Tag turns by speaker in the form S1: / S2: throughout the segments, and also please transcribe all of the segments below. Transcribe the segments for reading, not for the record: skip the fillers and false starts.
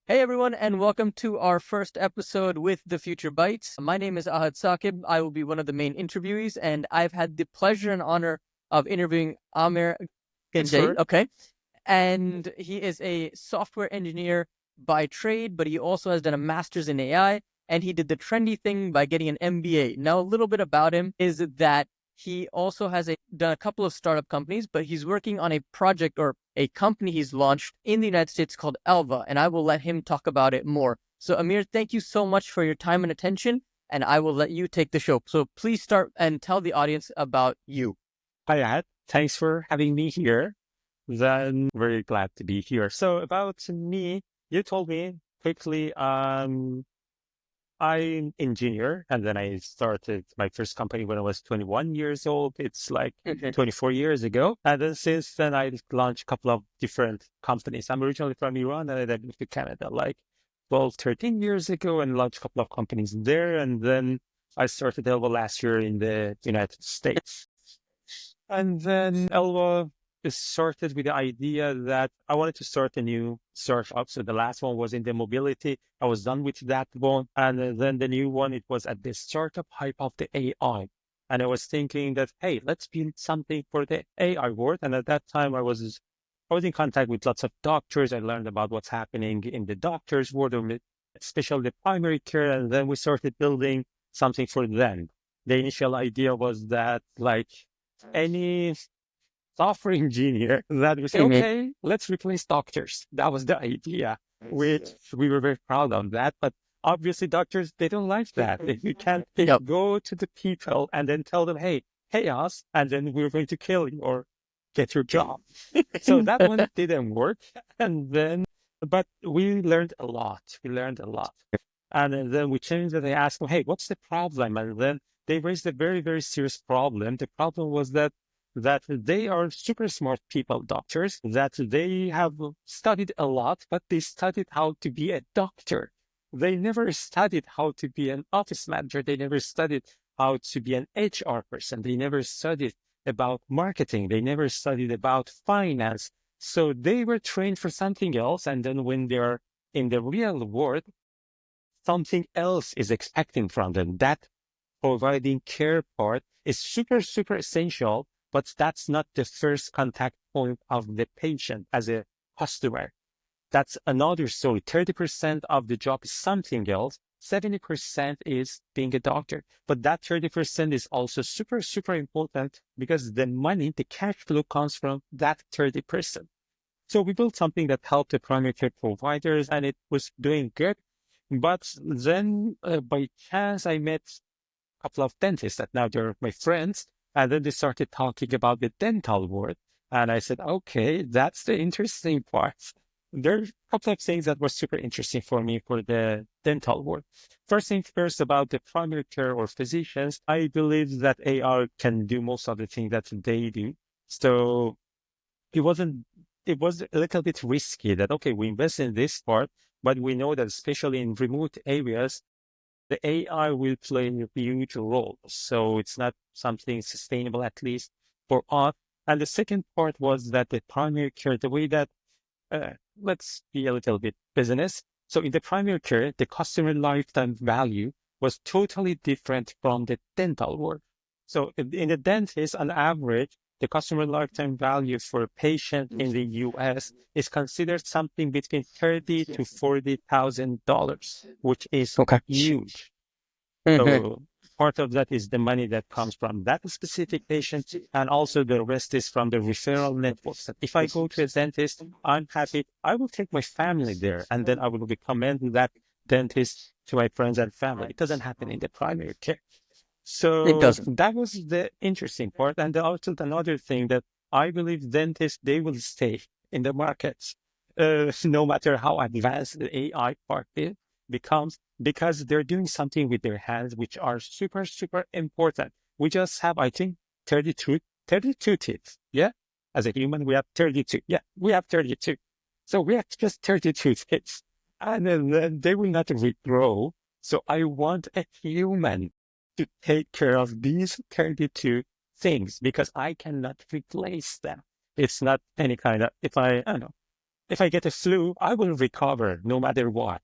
S1: Hey everyone, and welcome to our first episode with The Future Bites. My name is Ahad Saqib. I will be one of the main interviewees, and I've had the pleasure and honor of interviewing Amir Ganjeii.
S2: Sure.
S1: Okay. And he is a software engineer by trade, but he also has done a master's in AI, and he did the trendy thing by getting an MBA. Now, a little bit about him is that he also has done a couple of startup companies, but he's working on a project or a company he's launched in the United States called Elva, and I will let him talk about it more. So, Amir, thank you so much for your time and attention, and I will let you take the show. So, please start and tell the audience about you.
S2: Hi, Ahad. Thanks for having me here. Then very glad to be here. So about me, you told me quickly, I'm engineer, and then I started my first company when I was 21 years old. It's like
S1: Mhm.
S2: 24 years ago. And then since then, I launched a couple of different companies. I'm originally from Iran, and I moved to Canada like 12, 13 years ago and launched a couple of companies there. And then I started Elva last year in the United States. And then Elva is started with the idea that I wanted to start a new startup. So the last one was in the mobility. I was done with that one. And then the new one, it was at the startup hype of the AI. And I was thinking that, hey, let's build something for the AI world. And at that time, I was in contact with lots of doctors. I learned about what's happening in the doctors world, especially the primary care. And then we started building something for them. The initial idea was that like any software engineer that would say,
S1: Mhm.
S2: okay, let's replace doctors. That was the idea, which we were very proud of that. But obviously, doctors, they don't like that. You can't
S1: Yep.
S2: go to the people and then tell them, hey, pay us, and then we're going to kill you or get your job. So that one didn't work. And then, but we learned a lot. We learned a lot. And then we changed it. I asked them, hey, what's the problem? And then they raised a very, very serious problem. The problem was that they are super smart people, doctors, that they have studied a lot, but they studied how to be a doctor. They never studied how to be an office manager. They never studied how to be an HR person. They never studied about marketing. They never studied about finance. So they were trained for something else. And then when they're in the real world, something else is expecting from them. That providing care part is super, super essential, but that's not the first contact point of the patient as a customer. That's another story. 30% of the job is something else. 70% is being a doctor. But that 30% is also super, super important because the money, the cash flow comes from that 30%. So we built something that helped the primary care providers and it was doing good. But then by chance, I met a couple of dentists that now they're my friends. And then they started talking about the dental world. And I said, okay, that's the interesting part. There are a couple of things that were super interesting for me for the dental world. First thing first about the primary care or physicians, I believe that AR can do most of the things that they do. So it wasn't it was a little bit risky that okay, we invest in this part, but we know that especially in remote areas, the AI will play a huge role. So it's not something sustainable, at least for us. And the second part was that the primary care, the way that uh, let's be a little bit business. So in the primary care, the customer lifetime value was totally different from the dental world. So in the dentist, on average, the customer lifetime value for a patient in the US is considered something between thirty to $40,000, which is
S1: Okay.
S2: huge.
S1: Mhm.
S2: So part of that is the money that comes from that specific patient, and also the rest is from the referral networks. If I go to a dentist, I'm happy. I will take my family there, and then I will recommend that dentist to my friends and family. It doesn't happen in the primary care.
S1: It
S2: So
S1: doesn't.
S2: that was the interesting part. And also another thing that I believe dentists, they will stay in the markets, no matter how advanced the AI part becomes, because they're doing something with their hands, which are super, super important. We just have, I think, 32, 32 teeth. Yeah. As a human, we have 32. Yeah. We have 32. So we have just 32 teeth. And then they will not regrow. So I want a human to take care of these 32 things because I cannot replace them. It's not any kind of, if I don't know. If I get a flu, I will recover no matter what.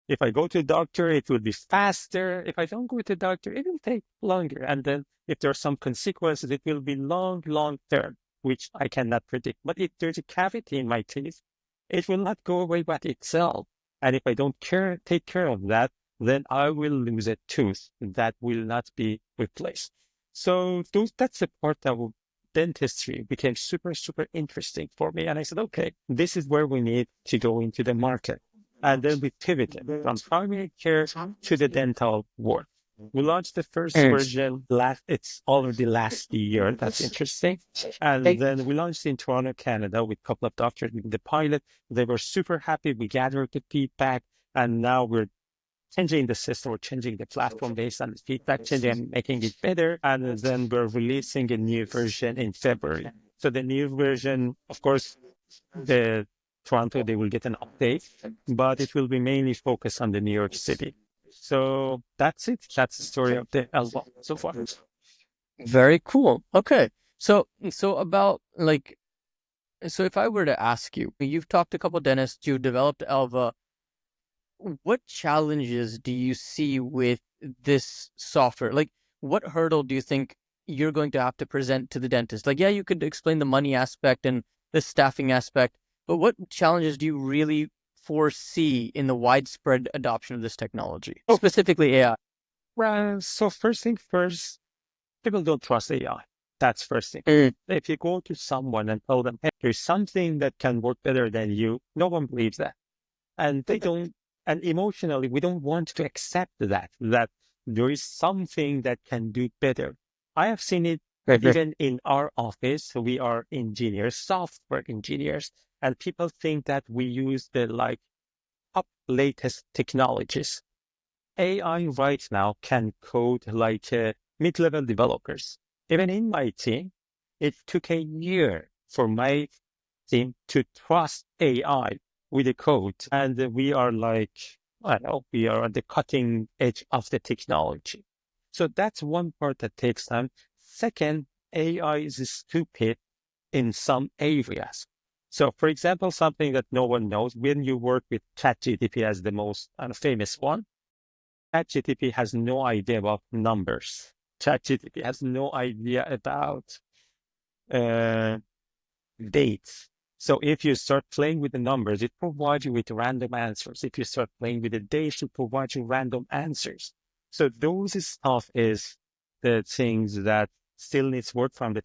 S2: If I go to the doctor, it will be faster. If I don't go to the doctor, it will take longer. And then if there are some consequences, it will be long, long term, which I cannot predict. But if there's a cavity in my teeth, it will not go away by itself. And if I don't take care of that, then I will lose a tooth that will not be replaced. So that's the part of dentistry became super, super interesting for me. And I said, okay, this is where we need to go into the market. And then we pivoted from primary care to the dental world. We launched the first version it's already last year. That's interesting. And then we launched in Toronto, Canada with a couple of doctors in the pilot. They were super happy. We gathered the feedback and now we're changing the system or changing the platform based on the feedback, changing and making it better. And then we're releasing a new version in February. So the new version, of course, the Toronto, they will get an update, but it will be mainly focused on the New York City. So that's it. That's the story of the Elva so far.
S1: Very cool. Okay. So about like, so if I were to ask you, you've talked to a couple dentists, you developed Elva. What challenges do you see with this software? Like, what hurdle do you think you're going to have to present to the dentist? Like, yeah, you could explain the money aspect and the staffing aspect, but what challenges do you really foresee in the widespread adoption of this technology, specifically AI?
S2: Well, so first thing first, people don't trust AI. That's first thing. If you go to someone and tell them, hey, there's something that can work better than you, no one believes that. And they don't, and emotionally, we don't want to accept that there is something that can do better. I have seen it even in our office. We are engineers, software engineers, and people think that we use the top latest technologies. AI right now can code like mid-level developers. Even in my team, it took a year for my team to trust AI with the code. And we are I don't know, we are at the cutting edge of the technology. So that's one part that takes time. Second, AI is stupid in some areas. So for example, something that no one knows, when you work with ChatGPT as the most famous one, ChatGPT has no idea about numbers. ChatGPT has no idea about dates. So if you start playing with the numbers, it provides you with random answers. If you start playing with the dates, it provides you random answers. So those stuff is the things that still needs work from the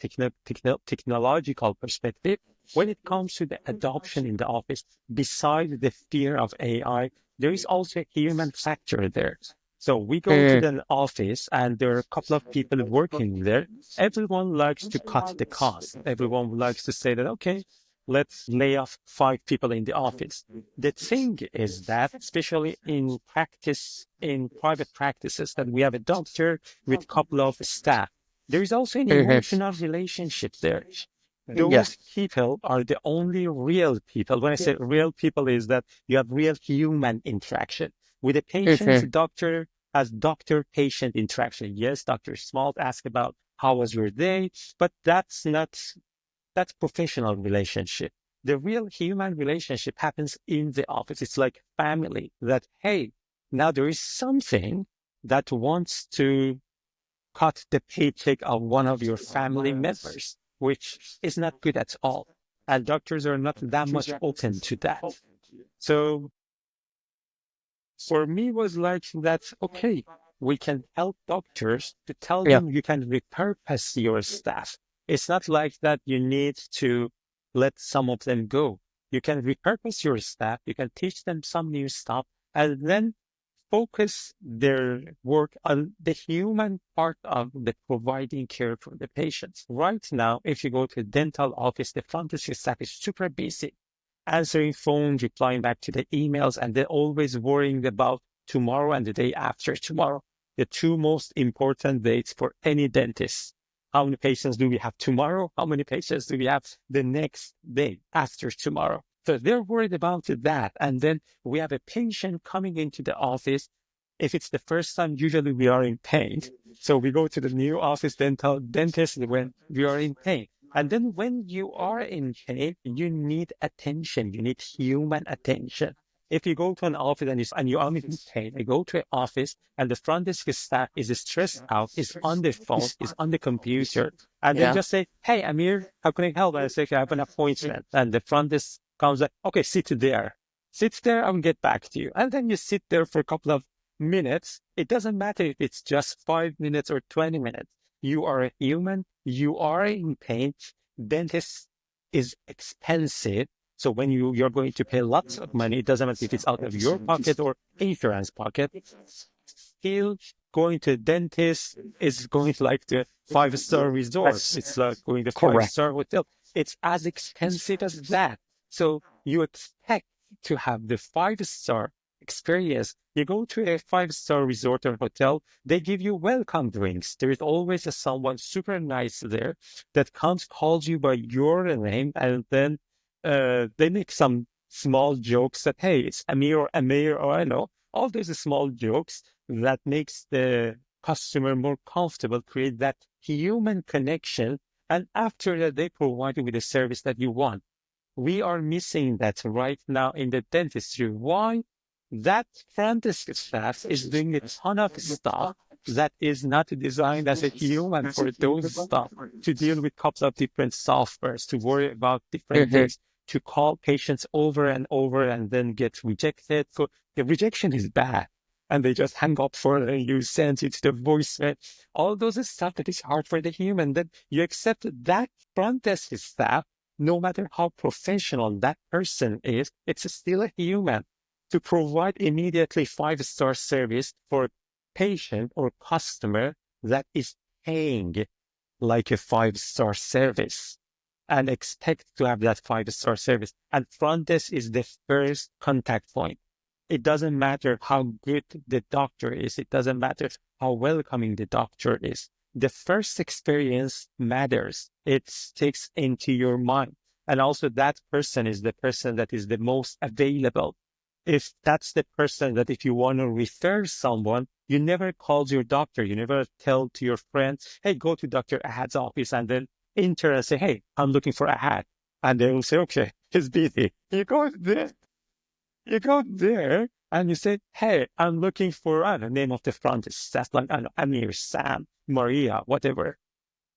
S2: technological perspective. When it comes to the adoption in the office, besides the fear of AI, there is also a human factor there. So we go to the office and there are a couple of people working there. Everyone likes to cut the cost. Everyone likes to say that, okay, let's lay off 5 people in the office. The thing is that, especially in practice, in private practices, that we have a doctor with a couple of staff, there is also an emotional relationship there. Those people are the only real people. When I say real people, is that you have real human interaction. With a patient, the doctor has doctor-patient interaction. Yes, Dr. Smalt asked about how was your day, but that's professional relationship. The real human relationship happens in the office. It's like family that, hey, now there is something that wants to cut the paycheck of one of your family members, which is not good at all. And doctors are not that much open to that. So for me was like that, okay, we can help doctors to tell them you can repurpose your staff. It's not like that you need to let some of them go. You can repurpose your staff, you can teach them some new stuff, and then focus their work on the human part of the providing care for the patients. Right now, if you go to a dental office, the front desk staff is super busy, answering phones, replying back to the emails, and they're always worrying about tomorrow and the day after tomorrow, the 2 most important dates for any dentist. How many patients do we have tomorrow? How many patients do we have the next day after tomorrow? So they're worried about that. And then we have a patient coming into the office. If it's the first time, usually we are in pain. So we go to the new office dentist when we are in pain. And then when you are in pain, you need attention. You need human attention. If you go to an office and you are in pain, you go to an office and the front desk staff is stressed out, is on the phone, is on the computer, and then
S1: Yeah.
S2: just say, "Hey, Amir, how can I help?" And I say, "Okay, I have an appointment." And the front desk comes like, "Okay, sit there. Sit there, I'll get back to you." And then you sit there for a couple of minutes. It doesn't matter if it's just 5 minutes or 20 minutes. You are a human. You are in pain. Dentist is expensive. So when you're going to pay lots of money, it doesn't matter if it's out of your pocket or insurance pocket. Still going to dentist is going to like the 5-star resort. It's like going to
S1: Correct.
S2: 5-star hotel. It's as expensive as that. So you expect to have the 5-star experience. You go to a 5-star resort or hotel, they give you welcome drinks. There is always someone super nice there that comes, calls you by your name, and then they make some small jokes that, hey, it's Amir, or I know, all those small jokes that makes the customer more comfortable, create that human connection. And after that, they provide you with the service that you want. We are missing that right now in the dentistry. Why? That front desk staff is doing a ton of stuff that is not designed as a human for those stuff, to deal with couple of different softwares, to worry about different things, to call patients over and over and then get rejected. So the rejection is bad. And they just hang up for and you send it to the voicemail. All those stuff that is hard for the human. Then you accept that front desk staff, no matter how professional that person is, it's still a human. To provide immediately 5-star service for patient or customer that is paying like a 5-star service and expect to have that 5-star service. And front desk is the first contact point. It doesn't matter how good the doctor is. It doesn't matter how welcoming the doctor is. The first experience matters. It sticks into your mind. And also that person is the person that is the most available. If that's the person that if you want to refer someone, you never call your doctor. You never tell to your friends, hey, go to Dr. Ahad's office and then enter and say, hey, I'm looking for Ahad. And they will say, okay, he's busy. You go there and you say, hey, I'm looking for the name of the front desk. That's like Amir, Sam, Maria, whatever.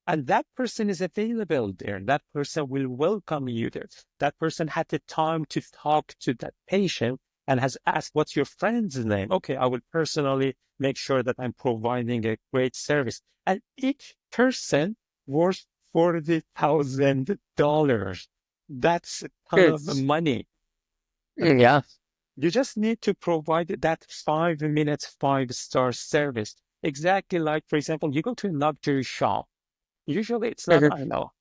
S2: And that person is available there. That person will welcome you there. That person had the time to talk to that patient and has asked, what's your friend's name? Okay, I will personally make sure that I'm providing a great service. And each person worth $40,000. That's a ton of money.
S1: Yeah.
S2: You just need to provide that 5 minutes, 5-star service. Exactly like, for example, you go to a luxury shop. Usually it's not, I know.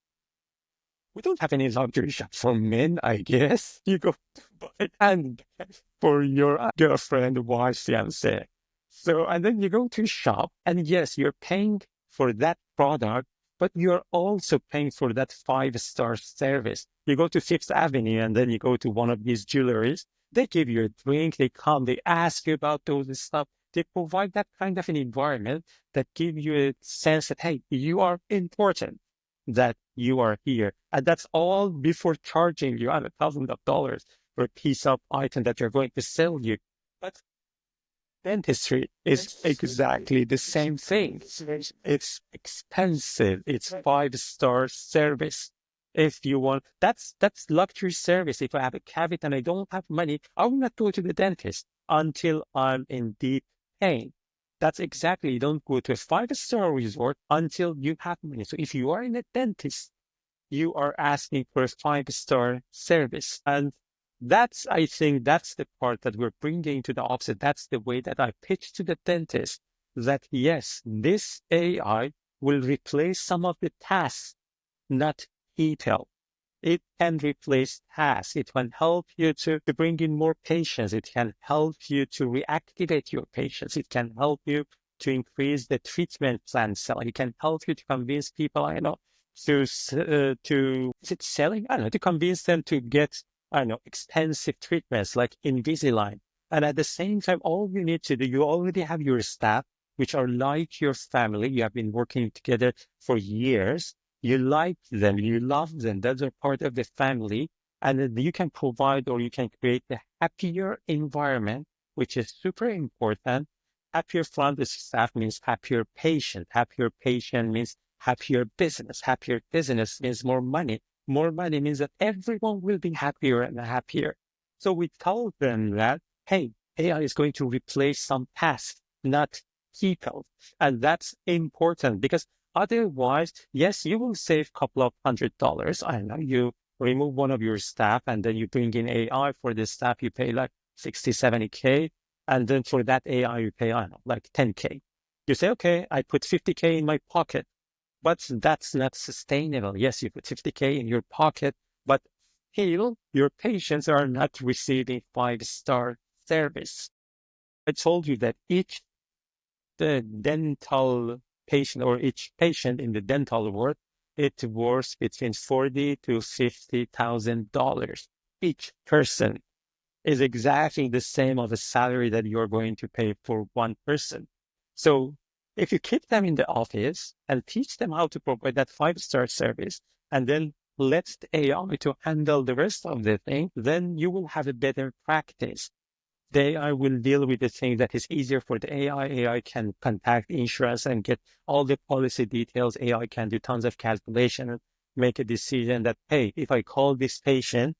S2: We don't have any luxury shop for men, I guess. You go to buy a handbag for your girlfriend, wife, fiance. So, and then you go to shop and yes, you're paying for that product, but you're also paying for that 5-star service. You go to Fifth Avenue and then you go to one of these jewelries. They give you a drink. They come, they ask you about those stuff. They provide that kind of an environment that give you a sense that, hey, you are important, that you are here. And that's all before charging you $1,000 for a piece of item that you're going to sell you. But dentistry is exactly the same thing. It's expensive. It's 5-star service. If you want, that's luxury service. If I have a cavity and I don't have money, I will not go to the dentist until I'm in deep pain. That's exactly, you don't go to a 5-star resort until you have money. So if you are in a dentist, you are asking for a 5-star service. And I think that's the part that we're bringing to the opposite. That's the way that I pitch to the dentist that yes, this AI will replace some of the tasks, not detail. It can replace tasks. It can help you to bring in more patients. It can help you to reactivate your patients. It can help you to increase the treatment plan selling. It can help you to convince people, to selling? I don't know, to convince them to get, expensive treatments like Invisalign. And at the same time, all you need to do, you already have your staff, which are like your family. You have been working together for years. You like them, you love them. That's a part of the family. And then you can provide or you can create a happier environment, which is super important. Happier front staff means happier patient. Happier patient means happier business. Happier business means more money. More money means that everyone will be happier and happier. So we told them that, hey, AI is going to replace some tasks, not people. And that's important because otherwise, yes, you will save a couple of $100. I know you remove one of your staff and then you bring in AI for this staff, you pay like 60, 70K. And then for that AI, you pay, I don't know, like 10K. You say, okay, I put 50K in my pocket, but that's not sustainable. Yes, you put 50K in your pocket, but still your patients are not receiving 5-star service. I told you that each the dental patient or each patient in the dental world, it worth between $40,000 to $50,000. Each person is exactly the same of a salary that you're going to pay for one person. So if you keep them in the office and teach them how to provide that 5-star service, and then let the AI to handle the rest of the thing, then you will have a better practice. The AI will deal with the thing that is easier for the AI. AI can contact insurance and get all the policy details. AI can do tons of calculation and make a decision that, hey, if I call this patient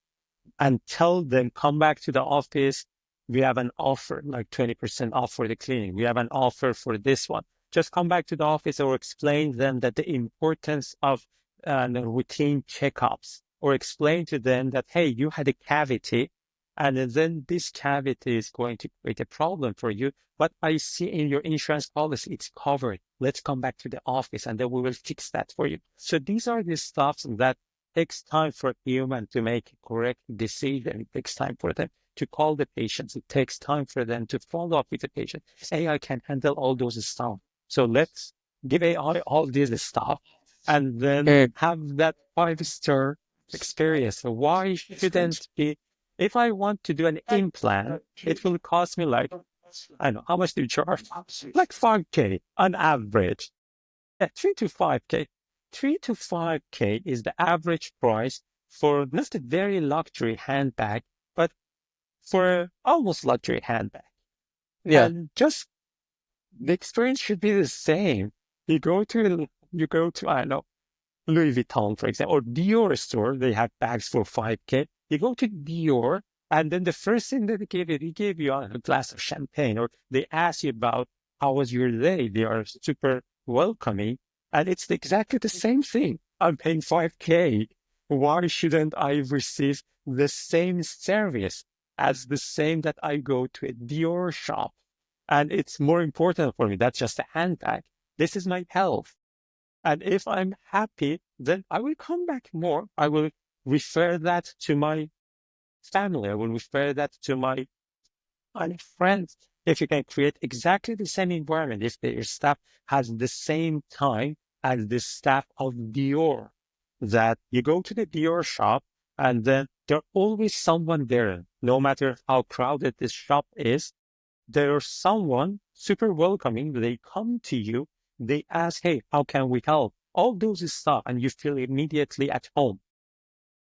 S2: and tell them, come back to the office, we have an offer, like 20% off for the clinic. We have an offer for this one. Just come back to the office or explain them that the importance of the routine checkups, or explain to them that, hey, you had a cavity and then this cavity is going to create a problem for you. But I see in your insurance policy, it's covered. Let's come back to the office and then we will fix that for you. So these are the stuff that takes time for human to make a correct decision. It takes time for them to call the patients. It takes time for them to follow up with the patient. AI can handle all those stuff. So let's give AI all this stuff and then have that 5-star experience. So why shouldn't be? If I want to do an implant, it will cost me like, I don't know, how much do you charge? Like 5K on average. Yeah, 3 to 5K. 3 to 5K is the average price for not a very luxury handbag, but for almost luxury handbag.
S1: Yeah.
S2: And just the experience should be the same. You go to, I don't know, Louis Vuitton, for example, or Dior store, they have bags for 5K. You go to Dior, and then the first thing that they gave you a glass of champagne, or they ask you about how was your day. They are super welcoming, and it's exactly the same thing. I'm paying 5K. Why shouldn't I receive the same service as the same that I go to a Dior shop? And it's more important for me. That's just a handbag. This is my health. And if I'm happy, then I will come back more. I will refer that to my family. I will refer that to my friends. If you can create exactly the same environment, if your staff has the same time as the staff of Dior, that you go to the Dior shop and then there's always someone there, no matter how crowded this shop is. There's someone super welcoming. They come to you. They ask, hey, how can we help? All those stuff, and you feel immediately at home.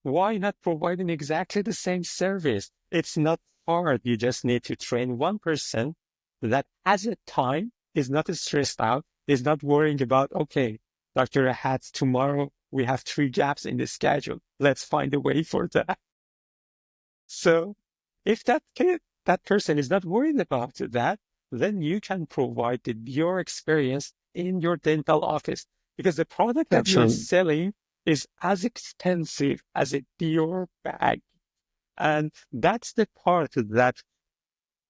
S2: Why not providing exactly the same service? It's not hard. You just need to train one person that has a time, is not stressed out, is not worrying about, okay, Dr. Ahad, tomorrow we have 3 gaps in the schedule. Let's find a way for that. So if that person is not worried about that, then you can provide your experience in your dental office, because the product that you're
S1: Absolutely.
S2: selling is as expensive as a Dior bag. And that's the part that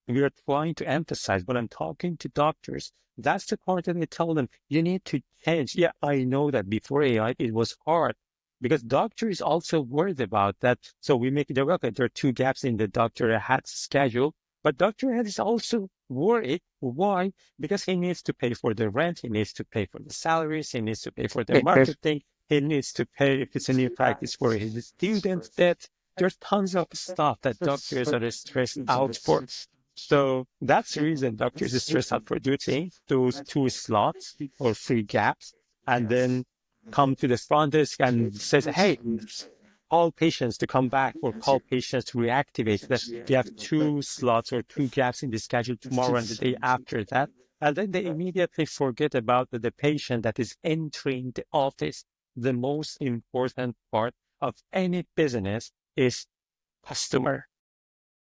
S2: we are trying to emphasize when I'm talking to doctors. That's the part that I tell them, you need to change. Yeah, I know that before AI, it was hard because doctor is also worried about that. So we make it okay. There are 2 gaps in the Dr. Ahad's schedule, but Dr. Ahad is also worried. Why? Because he needs to pay for the rent. He needs to pay for the salaries. He needs to pay for the marketing. He needs to pay if it's a new practice for his students' debt. There's tons of stuff that doctors are stressed out for. So that's the reason doctors are stressed out for doing those 2 slots or 3 gaps. And then come to the front desk and says, hey, call patients to come back or call patients to reactivate that. We have 2 slots or 2 gaps in the schedule tomorrow and the day after that. And then they immediately forget about the patient that is entering the office. The most important part of any business is customer.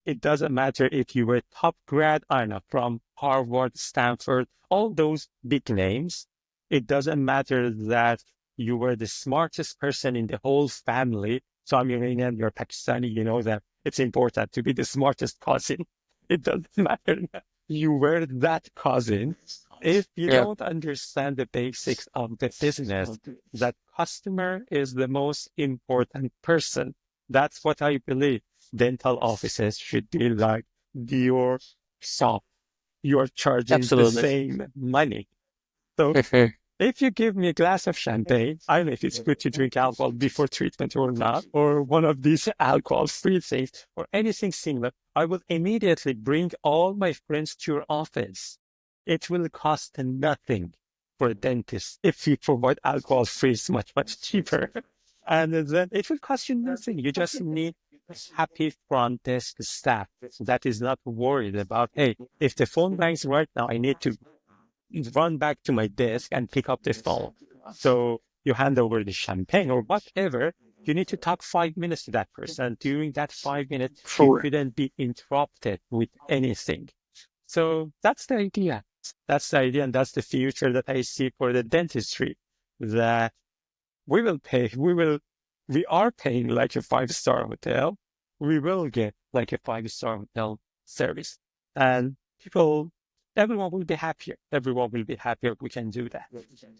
S2: It doesn't matter if you were top grad, I don't know, from Harvard, Stanford, all those big names. It doesn't matter that you were the smartest person in the whole family. So I'm Iranian, you're Pakistani, you know that it's important to be the smartest cousin. It doesn't matter that you were that cousin. If you
S1: Yeah,
S2: don't understand the basics of the business, that customer is the most important person. That's what I believe. Dental offices should be like your shop. You're charging the
S1: absolutely.
S2: same money. So if you give me a glass of champagne, I don't know if it's good to drink alcohol before treatment or not, or one of these alcohol-free things, or anything similar, I will immediately bring all my friends to your office. It will cost nothing for a dentist if you provide alcohol-free. It's much, much cheaper. And then it will cost you nothing. You just need happy front desk staff that is not worried about, hey, if the phone rings right now, I need to run back to my desk and pick up the phone. So you hand over the champagne or whatever. You need to talk 5 minutes to that person. During that 5 minutes, you
S1: Sure.
S2: couldn't be interrupted with anything. So that's the idea. That's the idea, and that's the future that I see for the dentistry. That we will pay, we are paying like a 5-star hotel. We will get like a 5-star hotel service. And people, everyone will be happier. Everyone will be happier if we can do that.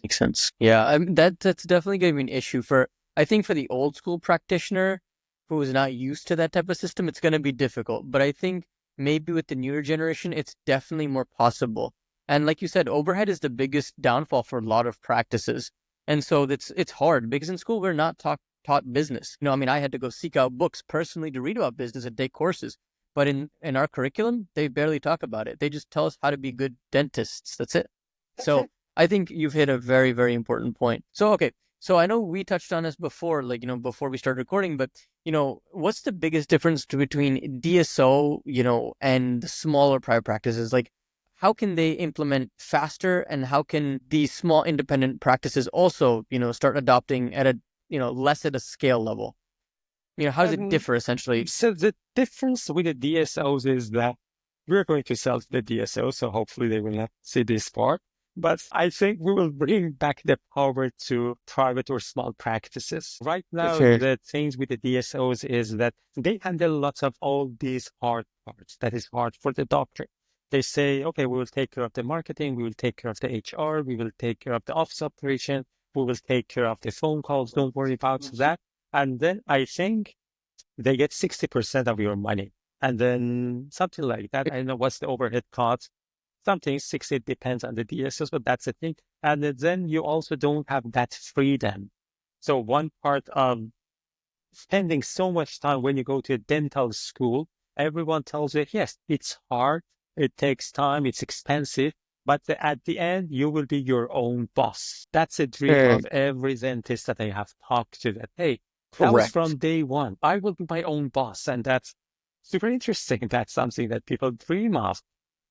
S1: Makes sense. Yeah, that's definitely going to be an issue for, I think, for the old school practitioner who is not used to that type of system. It's going to be difficult, but I think maybe with the newer generation, it's definitely more possible. And like you said, overhead is the biggest downfall for a lot of practices, and so it's hard because in school we're not taught business. I mean, I had to go seek out books personally to read about business and take courses. But in our curriculum, they barely talk about it. They just tell us how to be good dentists. That's it. So I think you've hit a very, very important point. So, okay. So I know we touched on this before, like, before we started recording, but, what's the biggest difference between DSO, and the smaller private practices? Like, how can they implement faster and how can these small independent practices also, start adopting at a, less at a scale level? How does it
S2: Um,
S1: differ essentially?
S2: so the difference with the DSOs is that we're going to sell to the DSO, so hopefully they will not see this part. But I think we will bring back the power to private or small practices. Right now,
S1: Sure.
S2: the things with the DSOs is that they handle lots of all these hard parts that is hard for the doctor. They say, okay, we will take care of the marketing, we will take care of the HR, we will take care of the office operation, we will take care of the phone calls, don't worry about that. And then I think they get 60% of your money. And then something like that. I don't know what's the overhead cost. Something 60 depends on the DSOs, but that's the thing. And then you also don't have that freedom. So one part of spending so much time when you go to a dental school, everyone tells you, yes, it's hard, it takes time, it's expensive, but at the end, you will be your own boss. That's a dream
S1: Sure.
S2: of every dentist that I have talked to that, hey, that was
S1: Correct.
S2: from day one. I will be my own boss. And that's super interesting. That's something that people dream of.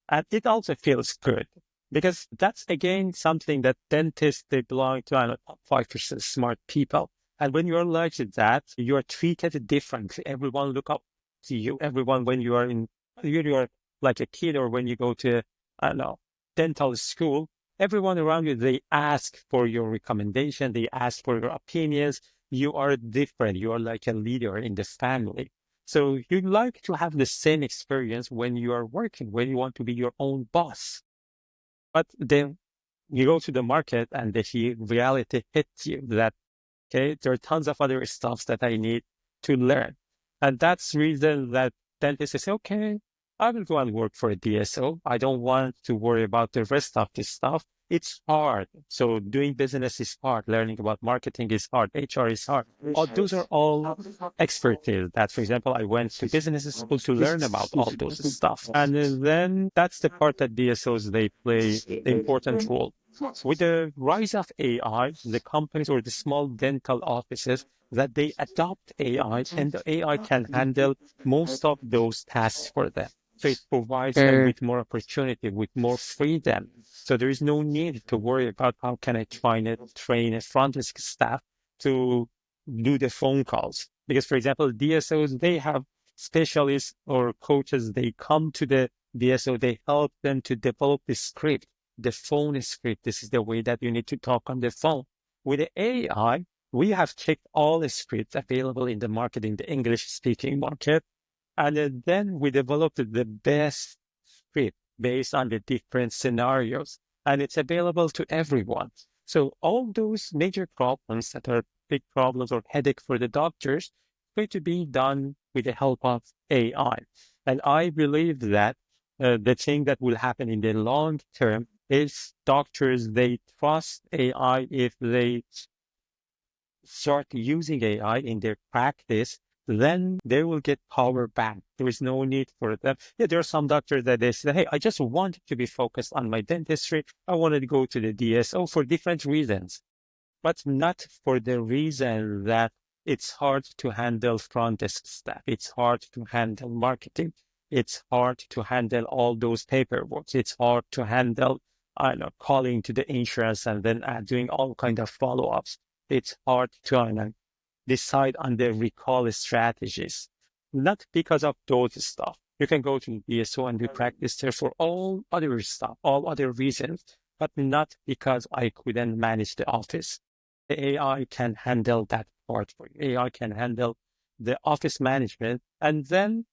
S2: And it also feels good because that's again something that dentists, they belong to, I don't know, top 5% smart people. And when you're like that, you're treated differently. Everyone look up to you. Everyone, when you're like a kid or when you go to, I don't know, dental school, everyone around you, they ask for your recommendation. They ask for your opinions. You are different. You are like a leader in the family. So you'd like to have the same experience when you are working, when you want to be your own boss. But then you go to the market and the reality hits you that, okay, there are tons of other stuff that I need to learn. And that's the reason that dentists say, okay, I will go and work for a DSO. I don't want to worry about the rest of this stuff. It's hard. So doing business is hard. Learning about marketing is hard. HR is hard. Those are all expertise that, for example, I went to business school to learn about all those stuff. And then that's the part that DSOs, they play the important role. With the rise of AI, the companies or the small dental offices that they adopt AI and the AI can handle most of those tasks for them. So it provides them with more opportunity, with more freedom. So there is no need to worry about how can I train a front desk staff to do the phone calls. Because, for example, DSOs, they have specialists or coaches, they come to the DSO, they help them to develop the script, the phone script. This is the way that you need to talk on the phone. With the AI, we have checked all the scripts available in the market, in the English speaking market. And then we developed the best script based on the different scenarios, and it's available to everyone. So all those major problems that are big problems or headache for the doctors going to be done with the help of AI. And I believe that the thing that will happen in the long term is doctors, they trust AI if they start using AI in their practice, then they will get power back. There is no need for them. Yeah, there are some doctors that they say, hey, I just want to be focused on my dentistry. I wanted to go to the DSO for different reasons, but not for the reason that it's hard to handle front desk staff. It's hard to handle marketing. It's hard to handle all those paperwork. It's hard to handle, I don't know, calling to the insurance and then doing all kind of follow-ups. It's hard to decide on the recall strategies, not because of those stuff. You can go to DSO and do practice there for all other stuff, all other reasons, but not because I couldn't manage the office. The AI can handle that part for you. AI can handle the office management, and then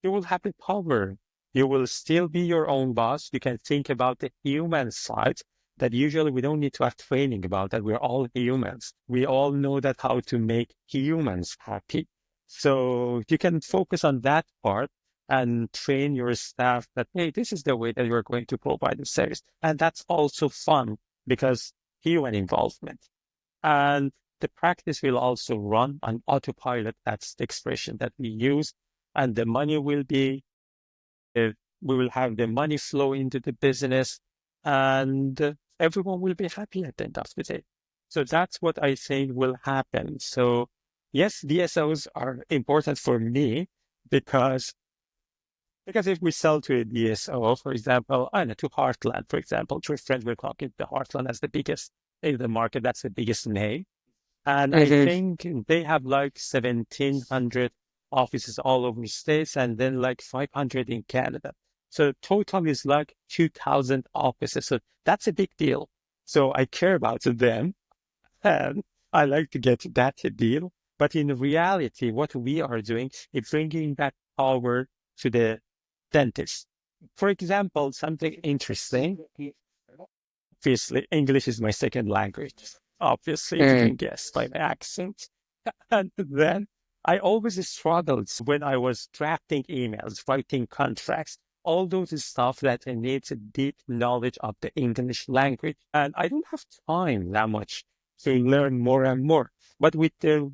S2: you will have the power. You will still be your own boss. You can think about the human side that usually we don't need to have training about that. We're all humans. We all know that how to make humans happy. So you can focus on that part and train your staff that, hey, this is the way that you're going to provide the service. And that's also fun because human involvement. And the practice will also run on autopilot. That's the expression that we use. And the money will be, we will have the money flow into the business and everyone will be happy at the end of the day. So that's what I think will happen. So yes, DSOs are important for me because if we sell to a DSO, for example, I don't know, to Heartland, for example, to a friend, we're talking the Heartland as the biggest in the market. That's the biggest name. And I think they have like 1,700 offices all over the States and then like 500 in Canada. So total is like 2,000 offices. So that's a big deal. So I care about them and I like to get that deal. But in reality, what we are doing is bringing that power to the dentist. For example, something interesting. Obviously, English is my second language. Obviously, if you can guess by my accent. And then I always struggled when I was drafting emails, writing contracts, all those stuff that needs a deep knowledge of the English language. And I don't have time that much to learn more and more. But with the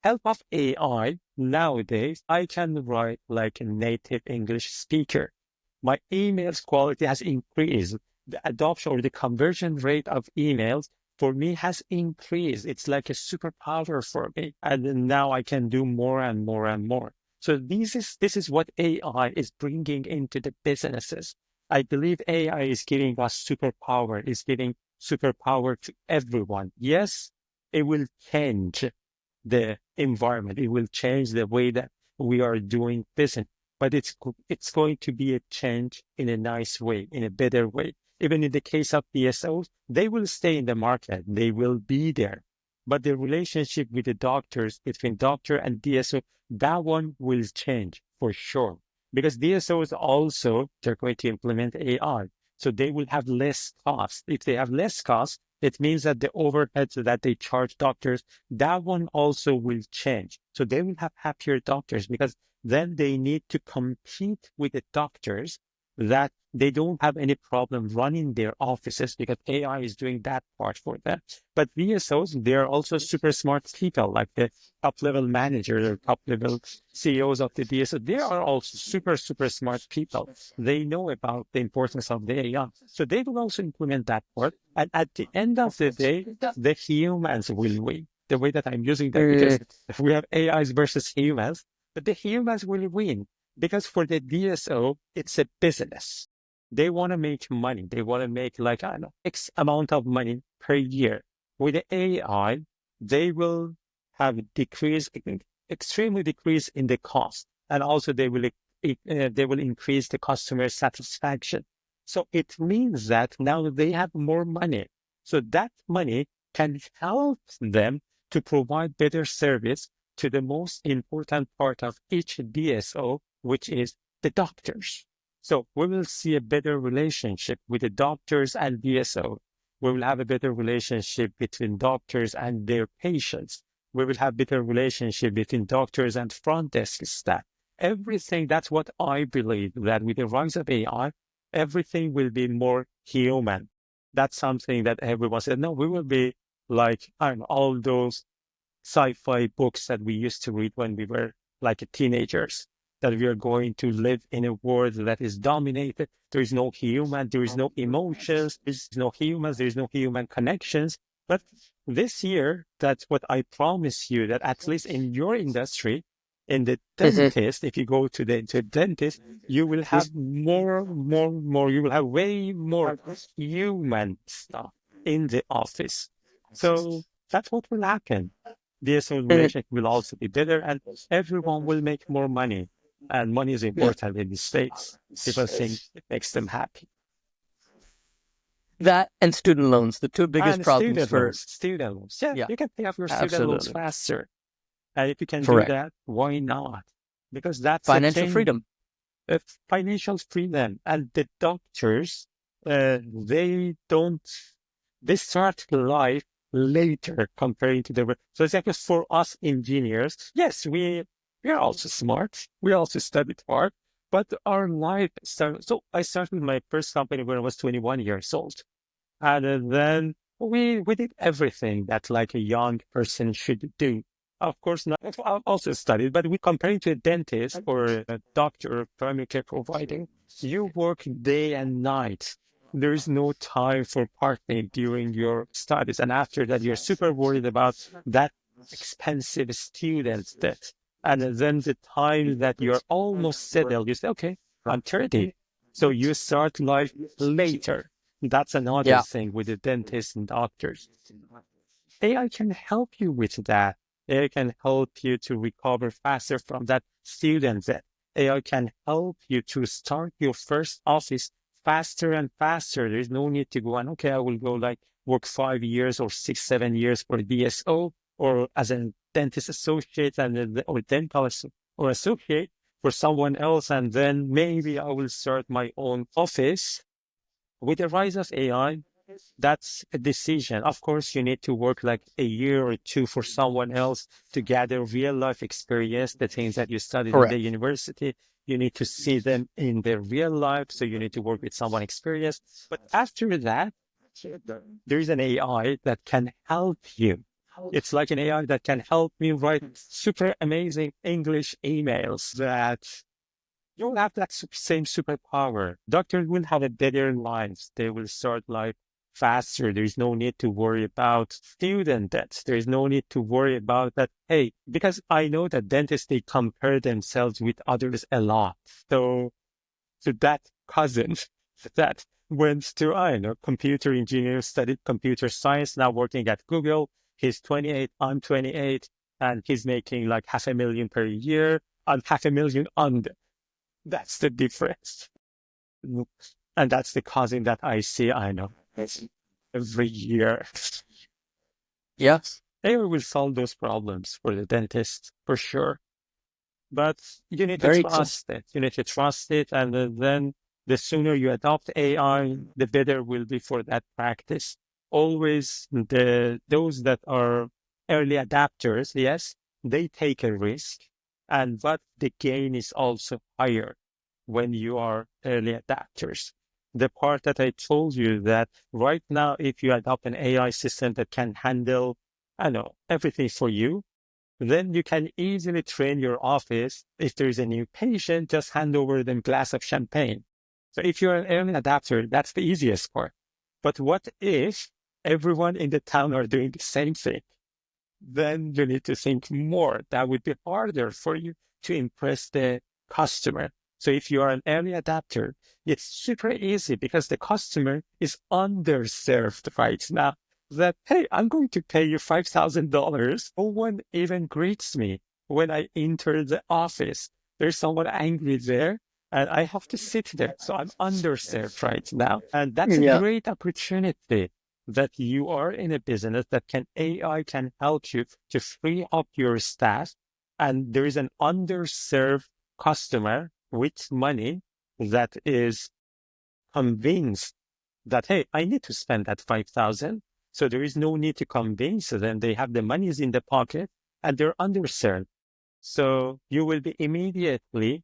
S2: help of AI nowadays, I can write like a native English speaker. My emails quality has increased. The adoption or the conversion rate of emails for me has increased. It's like a superpower for me. And now I can do more and more and more. So this is what AI is bringing into the businesses. I believe AI is giving us superpower, is giving superpower to everyone. Yes, it will change the environment. It will change the way that we are doing business, but it's going to be a change in a nice way, in a better way. Even in the case of DSOs, they will stay in the market. They will be there. But the relationship with the doctors, between doctor and DSO, that one will change for sure. Because DSOs also, they're going to implement AI. So they will have less cost. If they have less cost, it means that the overheads that they charge doctors, that one also will change. So they will have happier doctors because then they need to compete with the doctors that they don't have any problem running their offices because AI is doing that part for them. But VSOs, they're also super smart people, like the top level managers or top level CEOs of the DSO. They are also super, super smart people. They know about the importance of the AI. So they will also implement that part. And at the end of the day, the humans will win. The way that I'm using that, because if we have AIs versus humans, but the humans will win because for the DSO, it's a business. They want to make money. They want to make like, I don't know, X amount of money per year. With the AI, they will have decrease, extremely decrease in the cost. And also they will increase the customer satisfaction. So it means that now they have more money. So that money can help them to provide better service to the most important part of each DSO, which is the doctors. So we will see a better relationship with the doctors and DSO. We will have a better relationship between doctors and their patients. We will have better relationship between doctors and front desk staff. Everything, that's what I believe, that with the rise of AI, everything will be more human. That's something that everyone said, no, we will be like, I don't know, all those sci-fi books that we used to read when we were like teenagers, that we are going to live in a world that is dominated. There is no human, there is no emotions, there's no humans, there's no human connections. But this year, that's what I promise you, that at least in your industry, in the dentist, if you go to dentist, you will have more, you will have way more human stuff in the office. So that's what will happen. This relationship will also be better and everyone will make more money. And money is important in the States. People think it makes them happy.
S1: That and student loans, the two biggest
S2: And
S1: problems for
S2: student loans. Yeah,
S1: yeah,
S2: you can pay off your student loans
S1: absolutely
S2: faster. And if you can do
S1: correct.
S2: that, why not? Because that's a
S1: Financial
S2: thing,
S1: freedom.
S2: financial freedom. And the doctors, they don't, they start life later comparing to the, so it's like for us engineers, yes, we are also smart. We also studied hard, but our life started. So I started my first company when I was 21 years old. And then we did everything that like a young person should do. Of course, not. I've also studied, but we comparing to a dentist or a doctor or primary care provider, you work day and night. There is no time for partying during your studies. And after that, you're super worried about that expensive student debt. And then the time that you're almost settled, you say, okay, I'm 30. So you start life later. That's another
S1: Yeah.
S2: thing with the dentists and doctors. AI can help you with that. AI can help you to recover faster from that student debt. AI can help you to start your first office faster and faster. There's no need to go and, okay, I will go like work 5 years or 6, 7 years for DSO or as a dentist associate or dental or associate for someone else. And then maybe I will start my own office. With the rise of AI, that's a decision. Of course, you need to work like a year or two for someone else to gather real life experience, the things that you studied in the
S1: Correct.
S2: university. You need to see them in their real life. So you need to work with someone experienced. But after that, there is an AI that can help you. It's like an AI that can help me write super amazing English emails that you will have that same superpower. Doctors will have a better lives. They will start life faster. There is no need to worry about student debts. There is no need to worry about that. Hey, because I know that dentists, they compare themselves with others a lot. So that cousin that went to, I don't know, computer engineer, studied computer science, now working at Google. He's 28, I'm 28, and he's making like 500,000 per year. I'm 500,000 under. That's the difference. And that's the cousin that I see, I know, every year.
S1: Yes.
S2: They will solve those problems for the dentist, for sure. But you need to
S1: Very exciting.
S2: trust it. You need to trust it. And then the sooner you adopt AI, the better will be for that practice. Always those that are early adapters, yes, they take a risk. But the gain is also higher. when you are early adapters. The part that I told you that right now, if you adopt an AI system that can handle, I don't know, everything for you, then you can easily train your office. If there is a new patient, just hand over them a glass of champagne. So if you're an early adapter, that's the easiest part. But what if everyone in the town are doing the same thing? Then you need to think more. That would be harder for you to impress the customer. So if you are an early adapter, it's super easy because the customer is underserved right now. That, hey, I'm going to pay you $5,000. No one even greets me when I enter the office. There's someone angry there and I have to sit there. So I'm underserved right now. And that's a
S1: Yeah.
S2: great opportunity that you are in a business that AI can help you to free up your staff. And there is an underserved customer with money that is convinced that, hey, I need to spend that 5,000. So there is no need to convince them. They have the monies in the pocket and they're underserved. So you will be immediately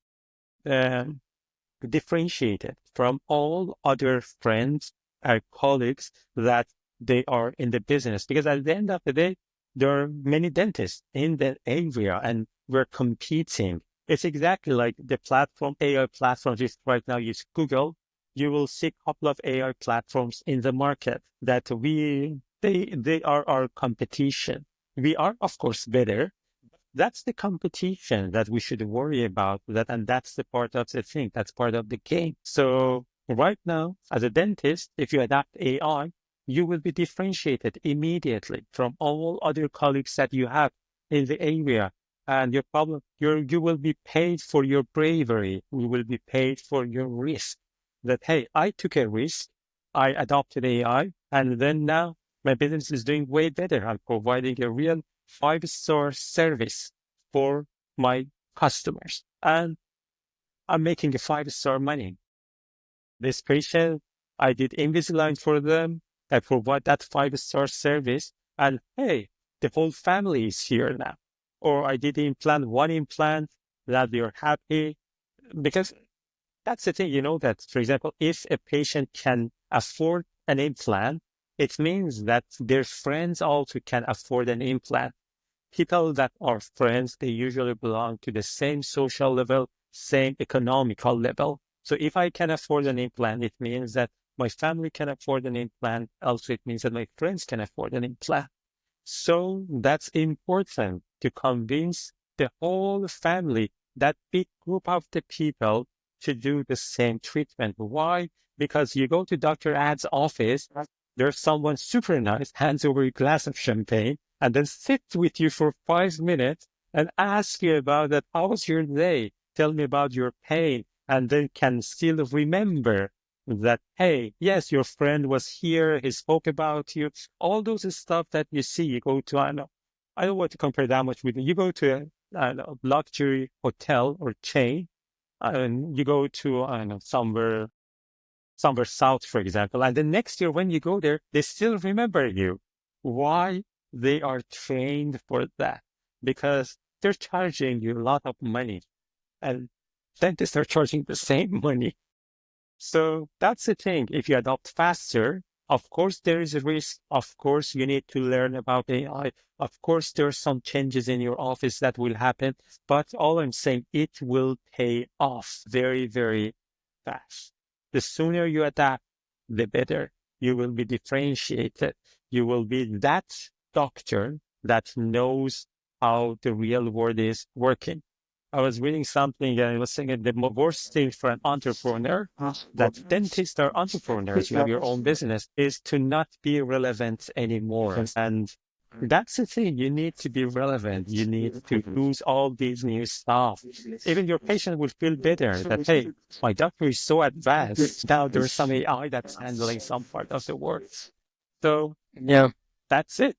S2: differentiated from all other friends or colleagues that they are in the business. Because at the end of the day, there are many dentists in the area and we're competing. It's exactly like the platform, AI platforms is right now use Google. You will see a couple of AI platforms in the market that they are our competition. We are, of course, better. That's the competition that we should worry about. And that's the part of the thing. That's part of the game. So right now, as a dentist, if you adapt AI, you will be differentiated immediately from all other colleagues that you have in the area. And you will be paid for your bravery. You will be paid for your risk. That, hey, I took a risk. I adopted AI. And then now my business is doing way better. I'm providing a real 5-star service for my customers. And I'm making a 5-star money. This patient, I did Invisalign for them. I provide that 5-star service. And hey, the whole family is here now. Or I did one implant that they're happy. Because that's the thing, that, for example, if a patient can afford an implant, it means that their friends also can afford an implant. People that are friends, they usually belong to the same social level, same economical level. So if I can afford an implant, it means that my family can afford an implant. Also, it means that my friends can afford an implant. So that's important to convince the whole family, that big group of the people, to do the same treatment. Why? Because you go to Dr. Ad's office, there's someone super nice, hands over a glass of champagne, and then sit with you for 5 minutes and ask you about that. How was your day? Tell me about your pain. And then can still remember that, hey, yes, your friend was here. He spoke about you. All those stuff that you see, you go to, I don't want to compare that much with you go to a luxury hotel or chain, and you go to, I don't know, somewhere south, for example. And the next year when you go there, they still remember you. Why? They are trained for that because they're charging you a lot of money and dentists are charging the same money. So that's the thing. If you adopt faster, of course, there is a risk. Of course, you need to learn about AI. Of course, there are some changes in your office that will happen. But all I'm saying, it will pay off very, very fast. The sooner you adapt, the better. You will be differentiated. You will be that doctor that knows how the real world is working. I was reading something and I was saying the worst thing for an entrepreneur, that dentists are entrepreneurs, you have your own business, is to not be relevant anymore. And that's the thing. You need to be relevant. You need to use all these new stuff. Even your patient will feel better that, hey, my doctor is so advanced. Now there's some AI that's handling some part of the work. So
S1: Yeah.
S2: that's it.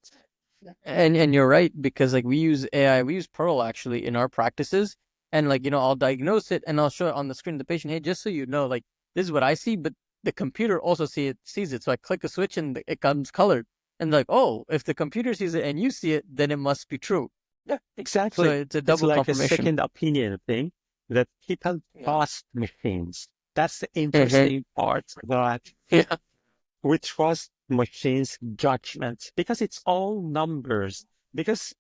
S1: And you're right, because like we use AI, we use Pearl actually in our practices, and like I'll diagnose it and I'll show it on the screen to the patient. Hey, just so you know, like this is what I see, but the computer also sees it. So I click a switch and it comes colored, and like, oh, if the computer sees it and you see it, then it must be true.
S2: Yeah,
S1: So
S2: exactly.
S1: it's a
S2: It's
S1: double
S2: like a
S1: confirmation.
S2: second opinion thing that people trust machines. That's the
S1: Mm-hmm.
S2: interesting part, that
S1: Yeah.
S2: we trust machines' judgment because it's all numbers. Because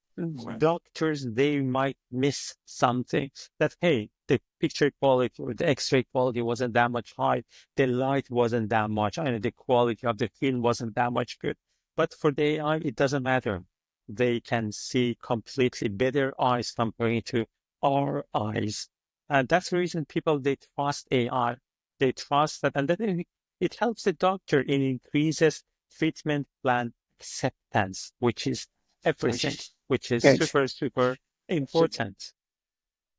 S2: doctors, they might miss something, that, hey, the picture quality or the X-ray quality wasn't that much high, the light wasn't that much, and the quality of the film wasn't that much good. But for the AI, it doesn't matter. They can see completely better eyes comparing to our eyes. And that's the reason people, they trust AI. They trust that, and then it helps the doctor in increases treatment plan acceptance, which is everything, which is
S1: Yes.
S2: super, super important.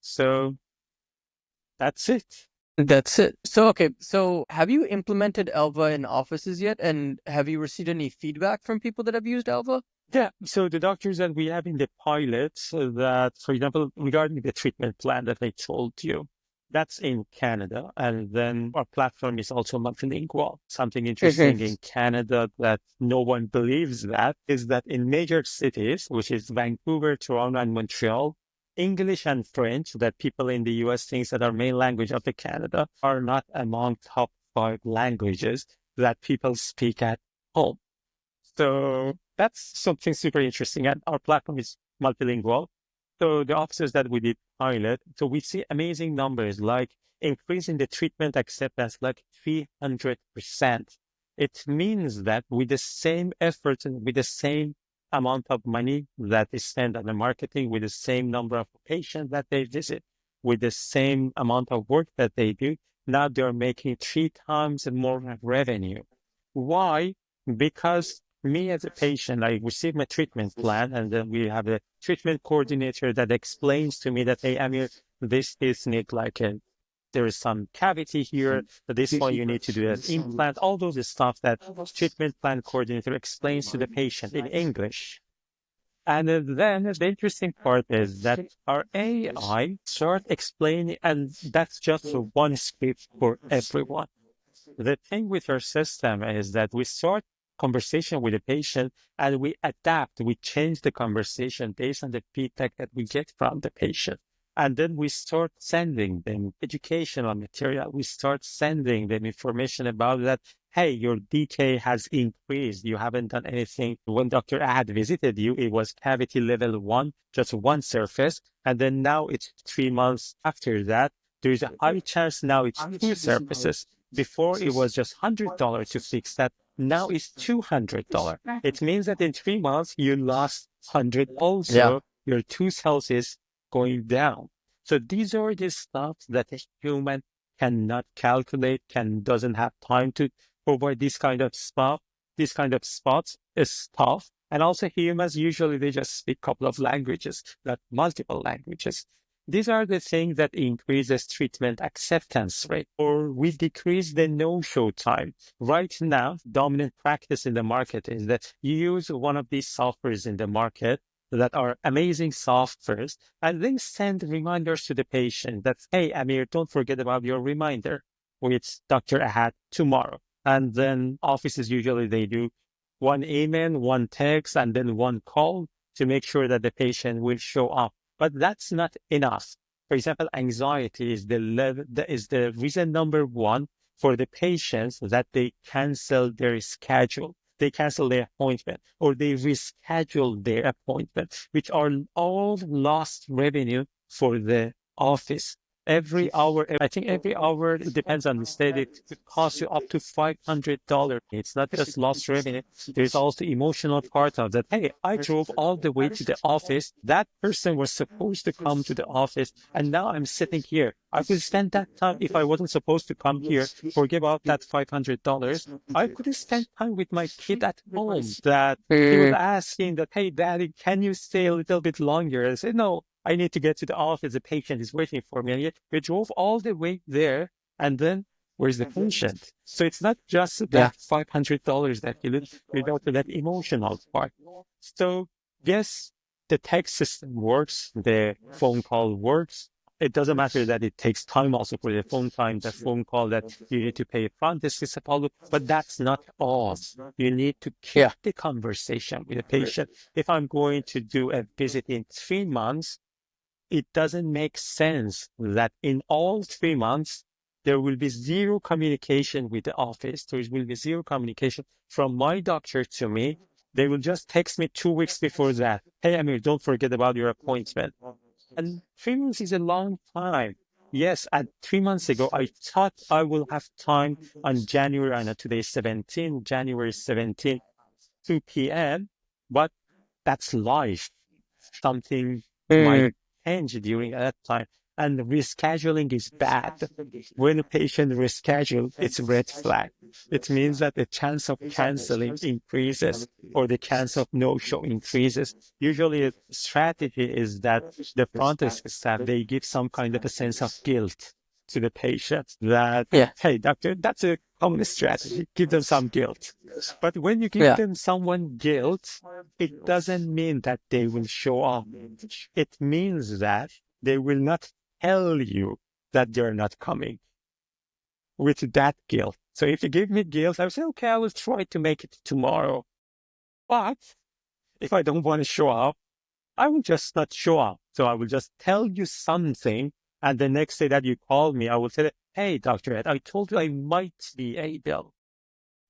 S2: So that's it.
S1: That's it. So, okay. So, have you implemented Elva in offices yet? And have you received any feedback from people that have used Elva?
S2: Yeah. So the doctors that we have in the pilot, that, for example, regarding the treatment plan that I told you, that's in Canada. And then our platform is also multilingual. Something interesting
S1: Mm-hmm.
S2: in Canada that no one believes that is that in major cities, which is Vancouver, Toronto, and Montreal, English and French, that people in the US think that are main language of the Canada, are not among top 5 languages that people speak at home. So that's something super interesting. And our platform is multilingual. So the offices that we did pilot, so we see amazing numbers, like increasing the treatment acceptance like 300%. It means that with the same effort and with the same amount of money that is spent on the marketing, with the same number of patients that they visit, with the same amount of work that they do, now they're making 3 times more revenue. Why? Because me as a patient, I receive my treatment plan, and then we have a treatment coordinator that explains to me that, hey, Amir, this is need like a, there is some cavity here. So this one you need to do an implant. All those stuff that treatment plan coordinator explains to the patient in English. And then the interesting part is that our AI start explaining, and that's just one script for everyone. The thing with our system is that we start conversation with the patient and we adapt, we change the conversation based on the feedback that we get from the patient. And then we start sending them educational material. We start sending them information about that. Hey, your decay has increased. You haven't done anything. When Dr. Ahad visited you, it was cavity level 1, just one surface. And then now it's 3 months after that. There's a high chance now it's two surfaces. Before it was just $100 to fix that. Now it's $200. It means that in 3 months you lost 100.
S1: Yeah.
S2: Also, your tooth health is going down. So these are the stuff that a human cannot calculate, doesn't have time to provide this kind of stuff. This kind of spots is tough. And also humans usually they just speak a couple of languages, not multiple languages. These are the things that increases treatment acceptance rate, or we decrease the no-show time. Right now, dominant practice in the market is that you use one of these softwares in the market that are amazing softwares, and then send reminders to the patient that, hey, Amir, don't forget about your reminder with Dr. Ahad tomorrow. And then offices usually they do one email, one text, and then one call to make sure that the patient will show up. But that's not enough. For example, anxiety is that is the reason number one for the patients that they cancel their schedule. They cancel their appointment or they reschedule their appointment, which are all lost revenue for the office. Every hour, I think every hour, it depends on the state, it costs you up to $500. It's not just lost revenue. There's also emotional part of that. Hey, I drove all the way to the office. That person was supposed to come to the office, and now I'm sitting here. I could spend that time if I wasn't supposed to come here. Forget about that $500. I could spend time with my kid at home. That he was
S1: Mm,
S2: asking that, hey, daddy, can you stay a little bit longer? I said, no, I need to get to the office. The patient is waiting for me. And yet we drove all the way there. And then where's the patient? So it's not just
S1: yeah.
S2: that $500 that you lose without that emotional part. So yes, the text system works. The phone call works. It doesn't matter that it takes time also for the phone time, the phone call that you need to pay upfront. This is a problem, but that's not all. You need to keep
S1: Yeah.
S2: the conversation with the patient. If I'm going to do a visit in 3 months, it doesn't make sense that in all 3 months, there will be zero communication with the office. There will be zero communication from my doctor to me. They will just text me 2 weeks before that. Hey, Amir, don't forget about your appointment. And 3 months is a long time. Yes, at 3 months ago, I thought I will have time on January, I know today is 17, January 17, 2 p.m., but that's life. Something
S1: Mm,
S2: might change during that time. And rescheduling is bad. When a patient reschedules, it's a red flag. It means that the chance of canceling increases or the chance of no-show increases. Usually a strategy is that the front desk staff, they give some kind of a sense of guilt to the patient that,
S1: yeah,
S2: hey, doctor, that's a common strategy. Give them some guilt. But when you give
S1: yeah,
S2: them someone guilt, it doesn't mean that they will show up. It means that they will not tell you that they're not coming with that guilt. So if you give me guilt, I will say, okay, I will try to make it tomorrow. But if I don't want to show up, I will just not show up. So I will just tell you something. And the next day that you call me, I will say, hey, Dr. Ed, I told you I might be able.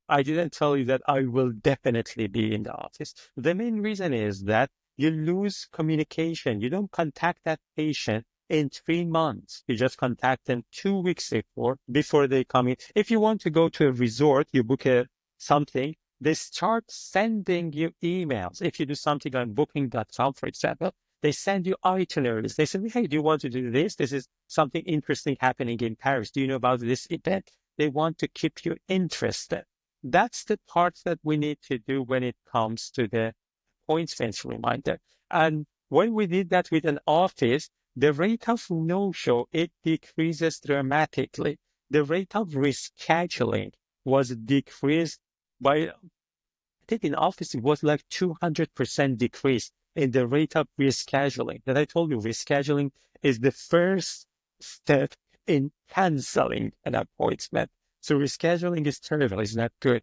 S2: I didn't tell you that I will definitely be in the office. The main reason is that you lose communication. You don't contact that patient in 3 months. You just contact them 2 weeks before they come in. If you want to go to a resort, you book something, they start sending you emails. If you do something on booking.com, for example, they send you itineraries. They say, hey, do you want to do this? This is something interesting happening in Paris. Do you know about this event? They want to keep you interested. That's the part that we need to do when it comes to the appointments reminder. And when we did that with an office, the rate of no-show, it decreases dramatically. The rate of rescheduling was decreased by, I think in office, it was like 200% decrease in the rate of rescheduling. That I told you, rescheduling is the first step in canceling an appointment. So rescheduling is terrible. It's not good.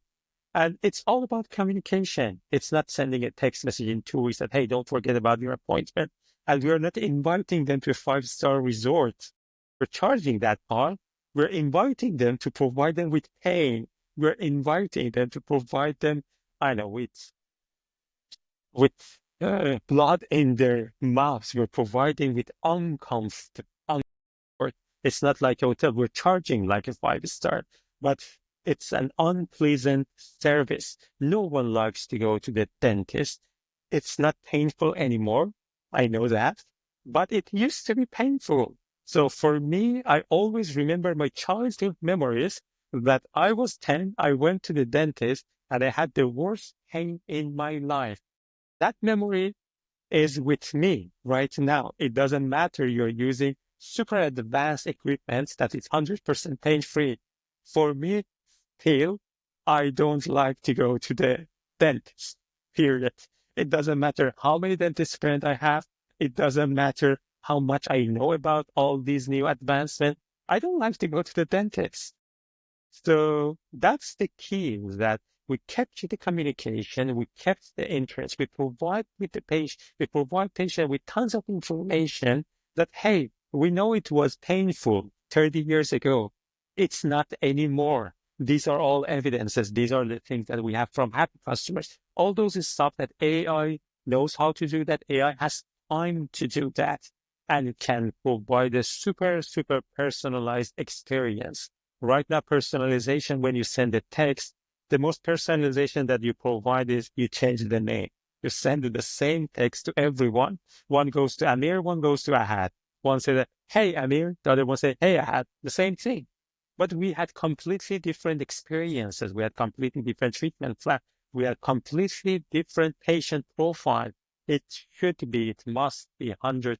S2: And it's all about communication. It's not sending a text message in 2 weeks that, hey, don't forget about your appointment. And we're not inviting them to a 5-star resort. We're charging that part. We're inviting them to provide them with pain. We're inviting them to provide them, I know, with blood in their mouths. We're providing with uncomfort. It's not like a hotel. We're charging like a 5-star, but it's an unpleasant service. No one likes to go to the dentist. It's not painful anymore. I know that, but it used to be painful. So for me, I always remember my childhood memories that I was 10, I went to the dentist and I had the worst pain in my life. That memory is with me right now. It doesn't matter you're using super advanced equipment that is 100% pain-free. For me, still, I don't like to go to the dentist, period. It doesn't matter how many dentist friends I have. It doesn't matter how much I know about all these new advancements. I don't like to go to the dentist. So that's the key, is that we kept the communication, we kept the interest, we provide with the patient, we provide patient with tons of information that, hey, we know it was painful 30 years ago. It's not anymore. These are all evidences. These are the things that we have from happy customers. All those is stuff that AI knows how to do, that AI has time to do that, and it can provide a super, super personalized experience. Right now, personalization, when you send a text, the most personalization that you provide is you change the name. You send the same text to everyone. One goes to Amir, one goes to Ahad. One says, hey, Amir. The other one says, hey, Ahad. The same thing. But we had completely different experiences. We had completely different treatment plan. We had completely different patient profile. It must be 100%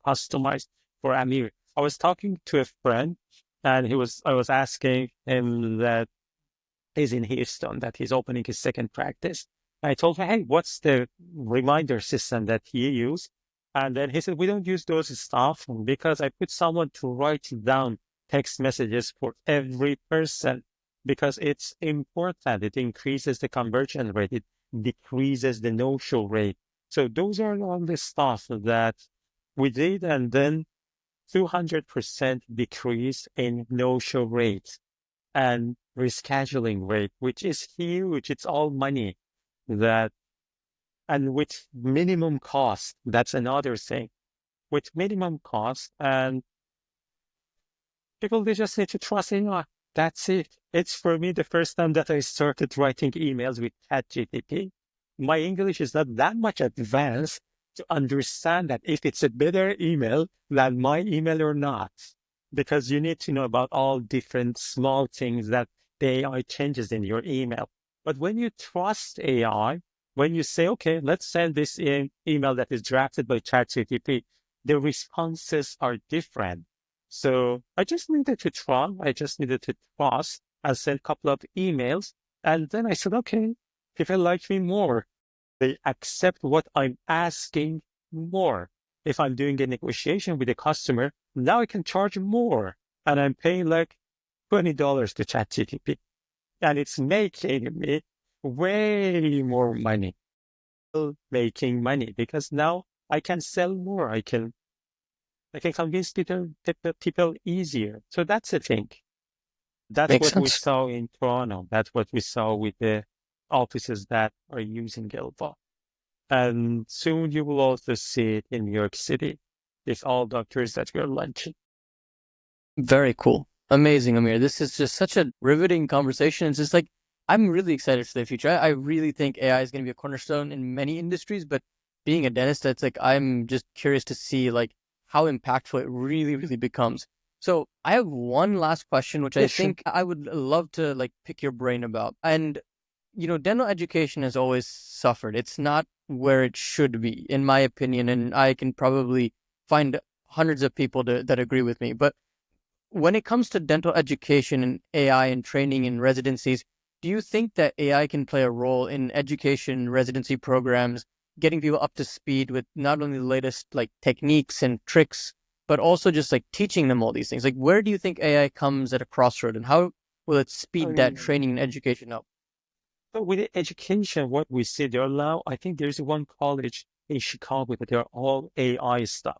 S2: customized for Amir. I was talking to a friend and I was asking him that he's in Houston, that he's opening his second practice. I told him, hey, what's the reminder system that he used? And then he said, we don't use those stuff because I put someone to write down text messages for every person because it's important. It increases the conversion rate. It decreases the no-show rate. So those are all the stuff that We did, and then 200% decrease in no-show rate and rescheduling rate, which is huge. It's all money that, and with minimum cost. That's another thing. With minimum cost, and people, they just need to trust AI. That's it. It's for me the first time that I started writing emails with ChatGPT. My English is not that much advanced to understand that if it's a better email than my email or not, because you need to know about all different small things that the AI changes in your email. But when you trust AI, when you say, okay, let's send this email that is drafted by ChatGPT, the responses are different. So I just needed to try. I just needed to trust. I sent a couple of emails, and then I said, okay, people like me more. They accept what I'm asking more. If I'm doing a negotiation with a customer, now I can charge more. And I'm paying like $20 to ChatGPT. And it's making me way more money. Still making money because now I can sell more. I can convince people easier. So that's the thing. That's
S1: Makes
S2: what we
S1: sense.
S2: saw in Toronto. That's what we saw with the offices that are using Elva. And soon you will also see it in New York City. It's all doctors that we're launching.
S1: Very cool. Amazing, Amir. This is just such a riveting conversation. It's just like, I'm really excited for the future. I really think AI is going to be a cornerstone in many industries, but being a dentist, it's like, I'm just curious to see like how impactful it really, really becomes. So I have one last question, which I
S2: Yeah, sure.
S1: think I would love to like pick your brain about. And, dental education has always suffered. It's not where it should be, in my opinion. And I can probably find hundreds of people that agree with me. But when it comes to dental education and AI and training and residencies, do you think that AI can play a role in education residency programs, getting people up to speed with not only the latest like techniques and tricks, but also just like teaching them all these things? Like, where do you think AI comes at a crossroad, and how will it
S2: I
S1: speed that
S2: mean,
S1: training and education up?
S2: but with the education, what we see there now, I think there's one college in Chicago that they're all AI stuff.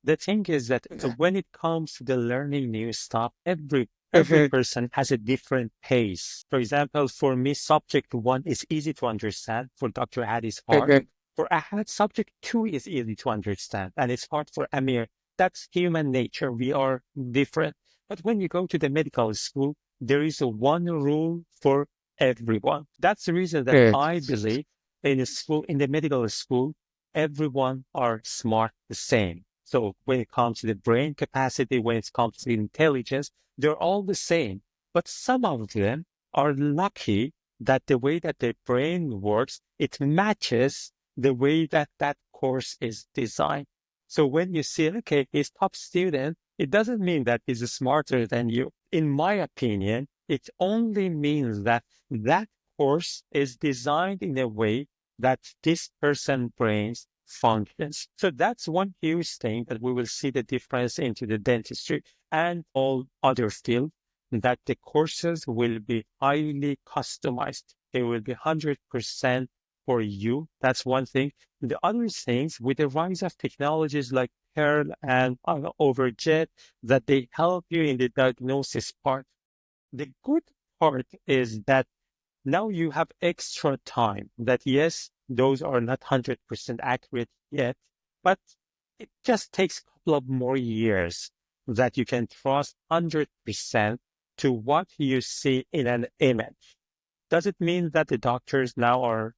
S2: The thing is that when it comes to the learning new stuff, every person has a different pace. For example, for me, subject one is easy to understand. For Dr. Ahad is hard. For Ahad, subject two is easy to understand, and it's hard for Amir. That's human nature. We are different. But when you go to the medical school, there is a one rule for everyone. That's the reason that I believe in a school, in the medical school, everyone are smart the same. So when it comes to the brain capacity, when it comes to intelligence, they're all the same. But some of them are lucky that the way that their brain works, it matches the way that that course is designed. So when you see, okay, he's top student, it doesn't mean that he's smarter than you. In my opinion, it only means that that course is designed in a way that this person's brains functions. So that's one huge thing that we will see the difference into the dentistry and all other fields, that the courses will be highly customized. They will be 100% for you. That's one thing. The other things, with the rise of technologies like Pearl and Overjet, that they help you in the diagnosis part. The good part is that now you have extra time, that yes, those are not 100% accurate yet, but it just takes a couple of more years that you can trust 100% to what you see in an image. Does it mean that the doctors now are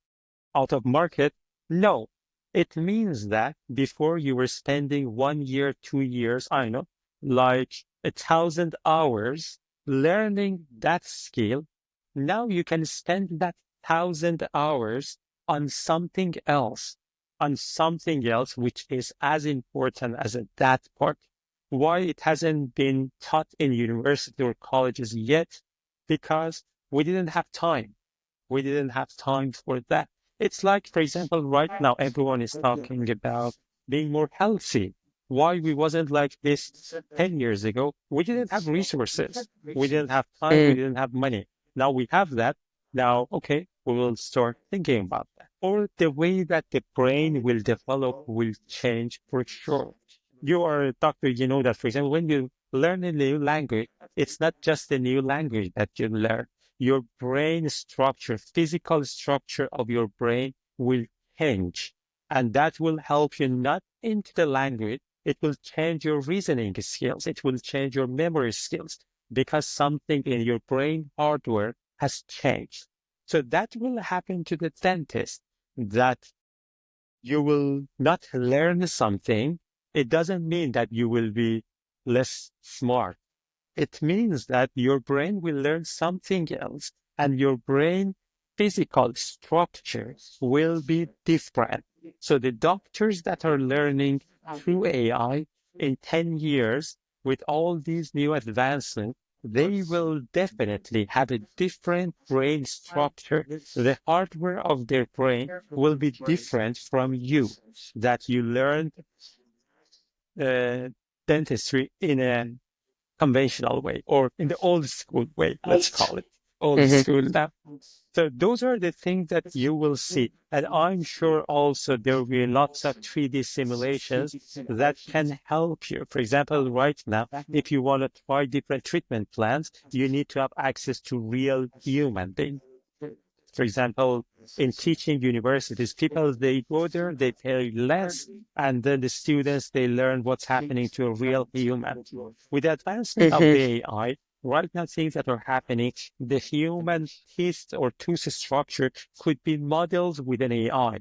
S2: out of market? No. It means that before you were spending 1 year, 2 years, I don't know, like 1,000 hours learning that skill. Now you can spend that 1,000 hours on something else, which is as important as that part. Why it hasn't been taught in university or colleges yet? Because we didn't have time. We didn't have time for that. It's like, for example, right now, everyone is talking about being more healthy. Why we wasn't like this 10 years ago? We didn't have resources. We didn't have time. We didn't have money. Now we have that. Now, okay, we will start thinking about that. Or the way that the brain will develop will change for sure. you are a doctor, you know that, for example, when you learn a new language, it's not just a new language that you learn. Your brain structure, physical structure of your brain will change. And that will help you not into the language. It will change your reasoning skills. It will change your memory skills because something in your brain hardware has changed. So that will happen to the dentist, that you will not learn something. It doesn't mean that you will be less smart. It means that your brain will learn something else and your brain physical structure will be different. So the doctors that are learning through AI in 10 years with all these new advancements, they will definitely have a different brain structure. The hardware of their brain will be different from you, that you learned uh, dentistry in a conventional way or in the old school way, let's call it old
S1: Hmm.
S2: school now. So those are the things that you will see. And I'm sure also there will be lots of 3D simulations that can help you. For example, right now, if you want to try different treatment plans, you need to have access to real human beings. For example, in teaching universities, people, they go there, they pay less, and then the students, they learn what's happening to a real human. With the advancement of
S1: Hmm.
S2: the AI, right now things that are happening, the human teeth or tooth structure could be modeled with an AI.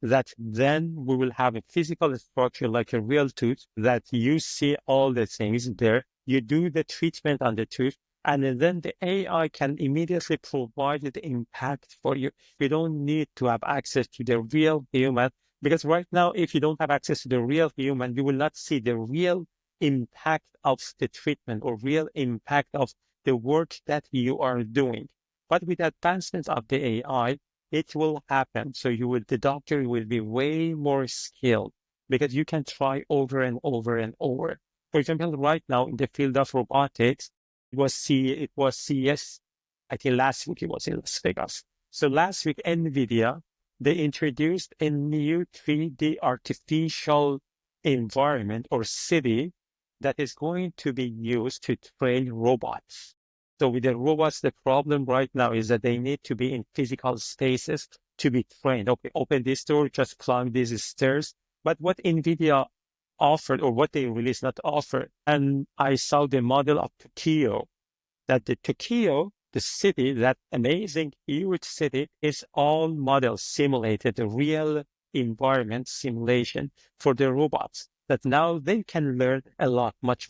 S2: That then we will have a physical structure like a real tooth that you see all the things there. You do the treatment on the tooth, and then the AI can immediately provide the impact for you. You don't need to have access to the real human, because right now, if you don't have access to the real human, you will not see the real impact of the treatment or real impact of the work that you are doing. But with advancements of the AI, it will happen. So the doctor will be way more skilled because you can try over and over and over. For example, right now in the field of robotics, it was CES. I think last week it was in Las Vegas. So last week, NVIDIA, they introduced a new 3D artificial environment or city that is going to be used to train robots. So with the robots, the problem right now is that they need to be in physical spaces to be trained. Okay, open this door, just climb these stairs. But what NVIDIA offered, or what they released, not offered, and I saw the model of Tokyo, that the Tokyo, the city, that amazing, huge city, is all model simulated, the real environment simulation for the robots, that now they can learn a lot, much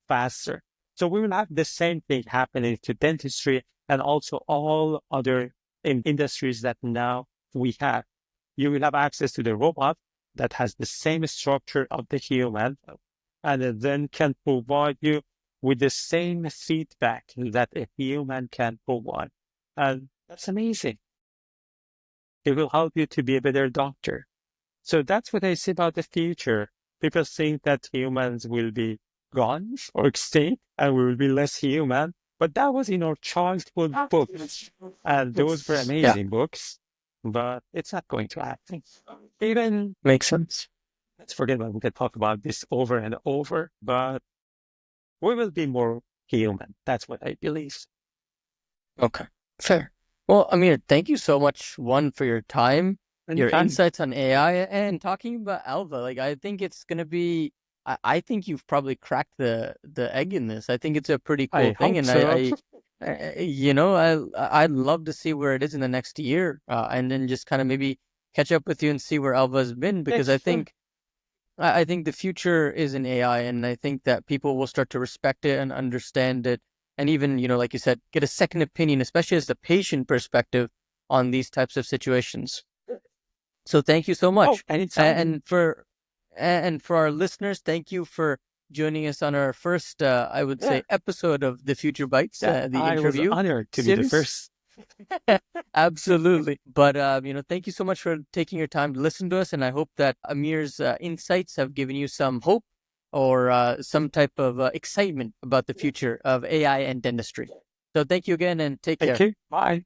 S2: faster. So we will have the same thing happening to dentistry and also all other industries that now we have. You will have access to the robot that has the same structure of the human and then can provide you with the same feedback that a human can provide. And that's amazing. It will help you to be a better doctor. So that's what I say about the future. People think that humans will be gone or extinct and we will be less human. But that was in our childhood books. And those were
S1: Yeah,
S2: amazing books. But it's not going to happen. Even,
S1: makes sense.
S2: let's forget about, we can talk about this over and over, but we will be more human. That's what I believe.
S1: Okay, fair. Well, Amir, thank you so much, one, for your time, your
S2: Anytime.
S1: insights on AI, and talking about Alva. Like, I think it's gonna be. I think you've probably cracked the egg in this. I think it's a pretty cool
S2: I
S1: thing,
S2: hope
S1: and
S2: so.
S1: I'd love to see where it is in the next year, and then just kind of maybe catch up with you and see where Alva's been, because
S2: Yes, sure.
S1: I think the future is in AI, and I think that people will start to respect it and understand it, and even, like you said, get a second opinion, especially as the patient perspective on these types of situations. So thank you so
S2: Oh,
S1: much,
S2: anytime.
S1: and for our listeners, thank you for joining us on our first, I would
S2: Yeah,
S1: say, episode of the Future Bites,
S2: yeah.
S1: the
S2: I was
S1: interview
S2: honored to be the
S1: series.
S2: first.
S1: Absolutely. But, thank you so much for taking your time to listen to us. And I hope that Amir's insights have given you some hope or some type of excitement about the future of AI and dentistry. So thank you again and take
S2: Thank
S1: care.
S2: you. Bye.